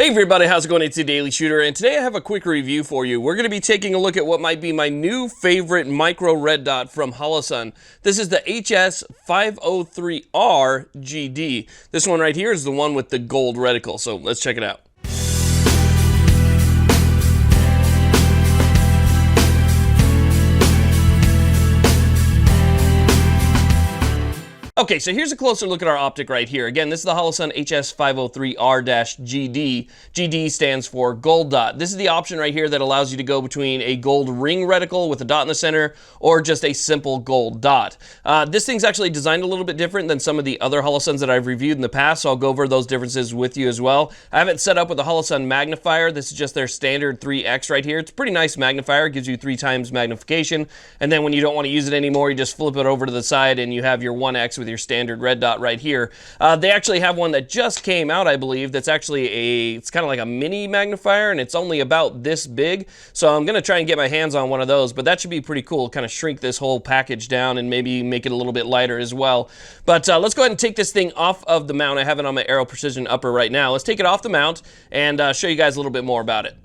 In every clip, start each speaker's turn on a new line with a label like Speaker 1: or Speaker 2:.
Speaker 1: Hey everybody, how's it going? It's the Daily Shooter, and today I have a quick review for you. We're going to be taking a look at what might be my new favorite micro red dot from Holosun. This is the HS503R-GD. This one right here is the one with the gold reticle, so let's check it out. Okay, so here's a closer look at our optic right here. Again, this is the Holosun HS503R-GD. GD stands for gold dot. This is the option right here that allows you to go between a gold ring reticle with a dot in the center or just a simple gold dot. This thing's actually designed a little bit different than some of the other Holosuns that I've reviewed in the past, so I'll go over those differences with you as well. I have it set up with a Holosun magnifier. This is just their standard 3x right here. It's a pretty nice magnifier. It gives you 3 times magnification, and then when you don't want to use it anymore, you just flip it over to the side and you have your 1x with your standard red dot right here. They actually have one that just came out, I believe, that's actually it's kind of like a mini magnifier, and it's only about this big, so I'm going to try and get my hands on one of those, but that should be pretty cool. Kind of shrink this whole package down and maybe make it a little bit lighter as well. But let's go ahead and take this thing off of the mount. I have it on my Aero Precision upper right now. Let's take it off the mount and show you guys a little bit more about it.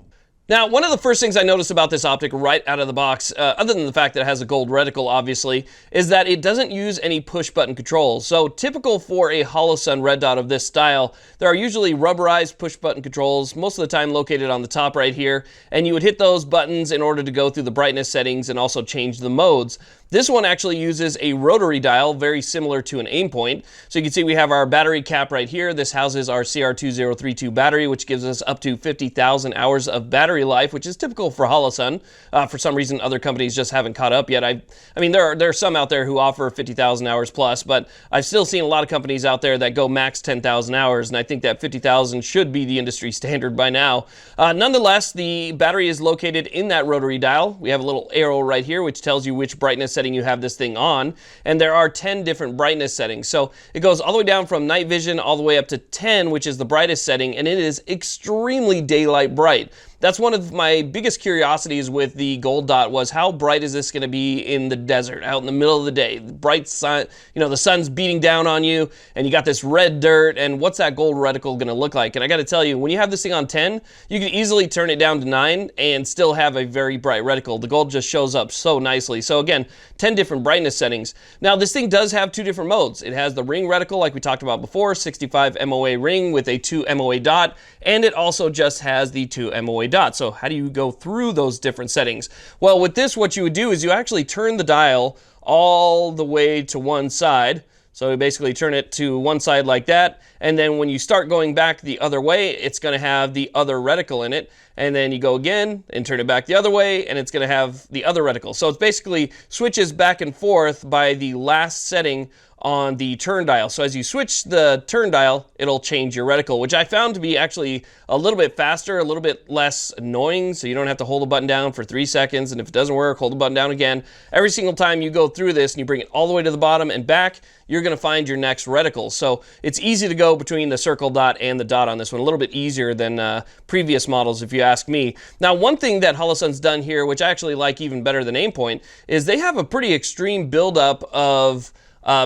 Speaker 1: Now, one of the first things I noticed about this optic right out of the box, other than the fact that it has a gold reticle, obviously, is that it doesn't use any push-button controls. So, typical for a Holosun red dot of this style, there are usually rubberized push-button controls, most of the time located on the top right here, and you would hit those buttons in order to go through the brightness settings and also change the modes. This one actually uses a rotary dial, very similar to an aim point. So you can see we have our battery cap right here. This houses our CR2032 battery, which gives us up to 50,000 hours of battery life, which is typical for Holosun. For some reason, other companies just haven't caught up yet. I mean, there are some out there who offer 50,000 hours plus, but I've still seen a lot of companies out there that go max 10,000 hours, and I think that 50,000 should be the industry standard by now. Nonetheless, the battery is located in that rotary dial. We have a little arrow right here, which tells you which brightness setting you have this thing on, and there are 10 different brightness settings. So it goes all the way down from night vision all the way up to 10, which is the brightest setting, and it is extremely daylight bright. That's one of my biggest curiosities with the gold dot, was how bright is this going to be in the desert, out in the middle of the day? The bright sun, the sun's beating down on you, and you got this red dirt, and what's that gold reticle going to look like? And I got to tell you, when you have this thing on 10, you can easily turn it down to 9 and still have a very bright reticle. The gold just shows up so nicely. So again, 10 different brightness settings. Now, this thing does have 2 different modes. It has the ring reticle, like we talked about before, 65 MOA ring with a 2 MOA dot, and it also just has the 2 MOA dot. So how do you go through those different settings? Well, with this, what you would do is you actually turn the dial all the way to one side. So you basically turn it to one side like that, and then when you start going back the other way, it's going to have the other reticle in it, and then you go again and turn it back the other way, and it's going to have the other reticle. So it basically switches back and forth by the last setting on the turn dial. So as you switch the turn dial, it'll change your reticle, which I found to be actually a little bit faster, a little bit less annoying, so you don't have to hold the button down for 3 seconds, and if it doesn't work, hold the button down again. Every single time you go through this and you bring it all the way to the bottom and back, you're going to find your next reticle. So it's easy to go between the circle dot and the dot on this one, a little bit easier than previous models, if you ask me. Now, one thing that Holosun's done here, which I actually like even better than Aimpoint, is they have a pretty extreme buildup of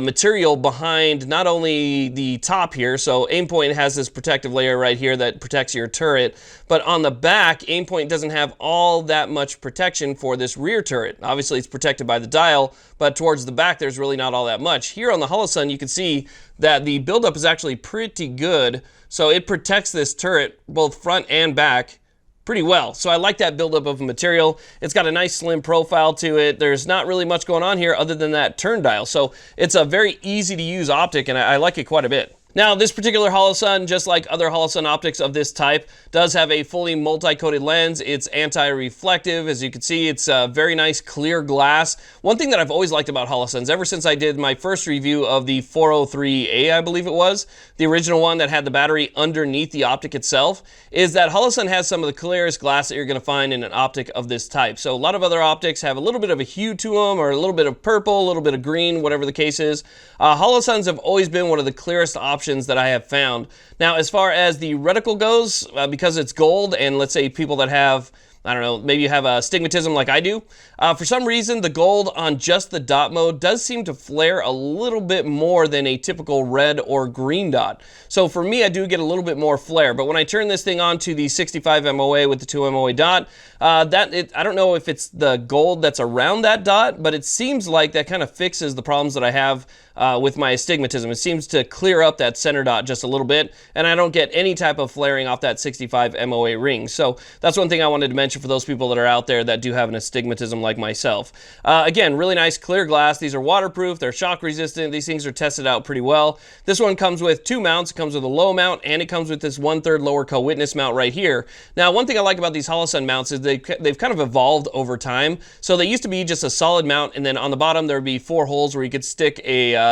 Speaker 1: material behind not only the top here. So Aimpoint has this protective layer right here that protects your turret, but on the back, Aimpoint doesn't have all that much protection for this rear turret. Obviously, it's protected by the dial, but towards the back, there's really not all that much. Here on the Holosun, you can see that the buildup is actually pretty good. So it protects this turret, both front and back, pretty well. So I like that buildup of material. It's got a nice slim profile to it. There's not really much going on here other than that turn dial. So it's a very easy to use optic, and I like it quite a bit. Now, this particular Holosun, just like other Holosun optics of this type, does have a fully multi-coated lens. It's anti-reflective. As you can see, it's a very nice clear glass. One thing that I've always liked about Holosuns, ever since I did my first review of the 403A, I believe it was, the original one that had the battery underneath the optic itself, is that Holosun has some of the clearest glass that you're going to find in an optic of this type. So a lot of other optics have a little bit of a hue to them, or a little bit of purple, a little bit of green, whatever the case is. Holosuns have always been one of the clearest options that I have found. Now, as far as the reticle goes, because it's gold, and let's say people that have I don't know, maybe you have astigmatism like I do. For some reason, the gold on just the dot mode does seem to flare a little bit more than a typical red or green dot. So for me, I do get a little bit more flare. But when I turn this thing on to the 65 MOA with the 2 MOA dot, I don't know if it's the gold that's around that dot, but it seems like that kind of fixes the problems that I have with my astigmatism. It seems to clear up that center dot just a little bit, and I don't get any type of flaring off that 65 MOA ring. So that's one thing I wanted to mention for those people that are out there that do have an astigmatism like myself. Again, really nice clear glass. These are waterproof, they're shock resistant. These things are tested out pretty well. This one comes with 2 mounts. It comes with a low mount, and it comes with this 1/3 lower co-witness mount right here. Now, one thing I like about these Holosun mounts is they've kind of evolved over time. So they used to be just a solid mount, and then on the bottom there would be 4 holes where you could stick a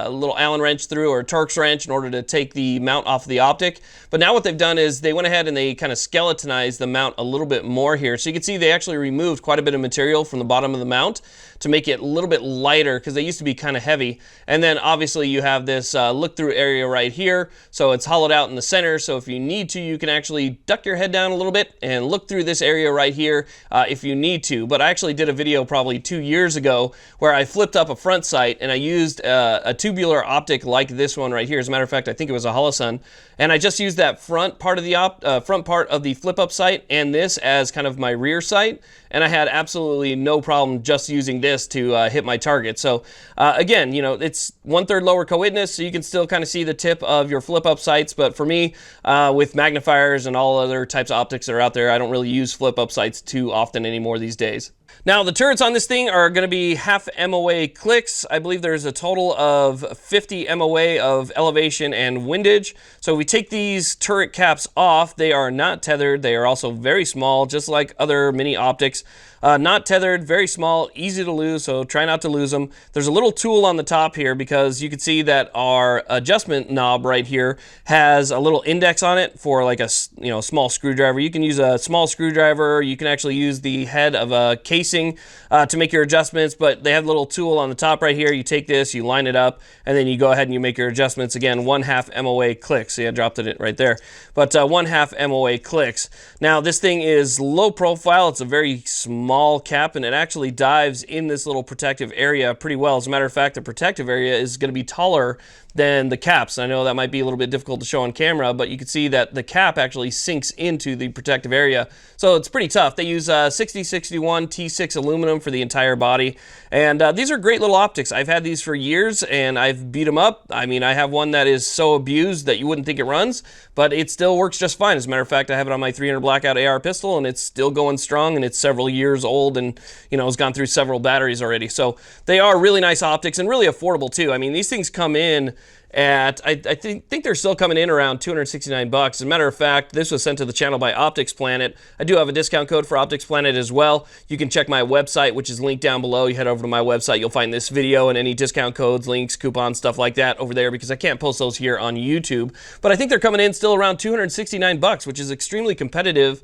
Speaker 1: little Allen wrench through, or a Torx wrench, in order to take the mount off of the Optic. But now what they've done is they went ahead and they kind of skeletonized the mount a little bit more here. So you can see they actually removed quite a bit of material from the bottom of the mount to make it a little bit lighter, because they used to be kind of heavy. And then obviously you have this look-through area right here, so it's hollowed out in the center, so if you need to, you can actually duck your head down a little bit and look through this area right here if you need to. But I actually did a video probably 2 years ago where I flipped up a front sight and I used a tubular optic like this one right here. As a matter of fact, I think it was a Holosun, and I just used that front part of the flip-up sight and this as kind of my rear sight, and I had absolutely no problem just using this to hit my target. So again, you know, it's 1/3 lower co-witness, so you can still kind of see the tip of your flip-up sights. But for me, with magnifiers and all other types of optics that are out there, I don't really use flip-up sights too often anymore these days. Now, the turrets on this thing are going to be 1/2 MOA clicks. I believe there's a total of 50 MOA of elevation and windage. So if we take these turret caps off, they are not tethered. They are also very small, just like other mini optics. Not tethered, very small, easy to lose, so try not to lose them. There's a little tool on the top here, because you can see that our adjustment knob right here has a little index on it for like a small screwdriver. You can use a small screwdriver. You can actually use the head of a casing to make your adjustments, but they have a little tool on the top right here. You take this, you line it up, and then you go ahead and you make your adjustments. Again, 1/2 MOA clicks. See, I dropped it right there. But 1/2 MOA clicks. Now, this thing is low profile. It's a very small cap, and it actually dives in this little protective area pretty well. As a matter of fact, the protective area is going to be taller than the caps. I know that might be a little bit difficult to show on camera, but you can see that the cap actually sinks into the protective area. So it's pretty tough. They use 6061 T6 aluminum for the entire body. And these are great little optics. I've had these for years and I've beat them up. I mean, I have one that is so abused that you wouldn't think it runs, but it still works just fine. As a matter of fact, I have it on my 300 Blackout AR pistol, and it's still going strong, and it's several years old, and it's gone through several batteries already. So they are really nice optics and really affordable too. I mean, these things come in at, I think they're still coming in around $269. As a matter of fact, this was sent to the channel by Optics Planet. I do have a discount code for Optics Planet as well. You can check my website, which is linked down below. You head over to my website, you'll find this video and any discount codes, links, coupons, stuff like that over there, because I can't post those here on YouTube. But I think they're coming in still around $269, which is extremely competitive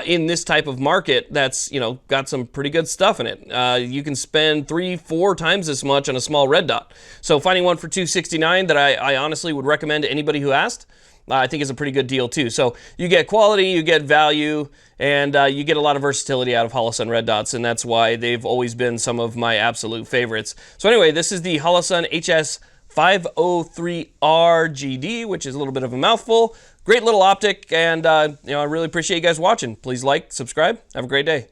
Speaker 1: in this type of market that's, got some pretty good stuff in it. You can spend 3-4 times this much on a small red dot. So finding one for $269 that I honestly would recommend to anybody who asked, I think is a pretty good deal too. So you get quality, you get value, and you get a lot of versatility out of Holosun red dots, and that's why they've always been some of my absolute favorites. So anyway, this is the Holosun HS503R-GD, which is a little bit of a mouthful. Great little optic, and I really appreciate you guys watching. Please like, subscribe. Have a great day.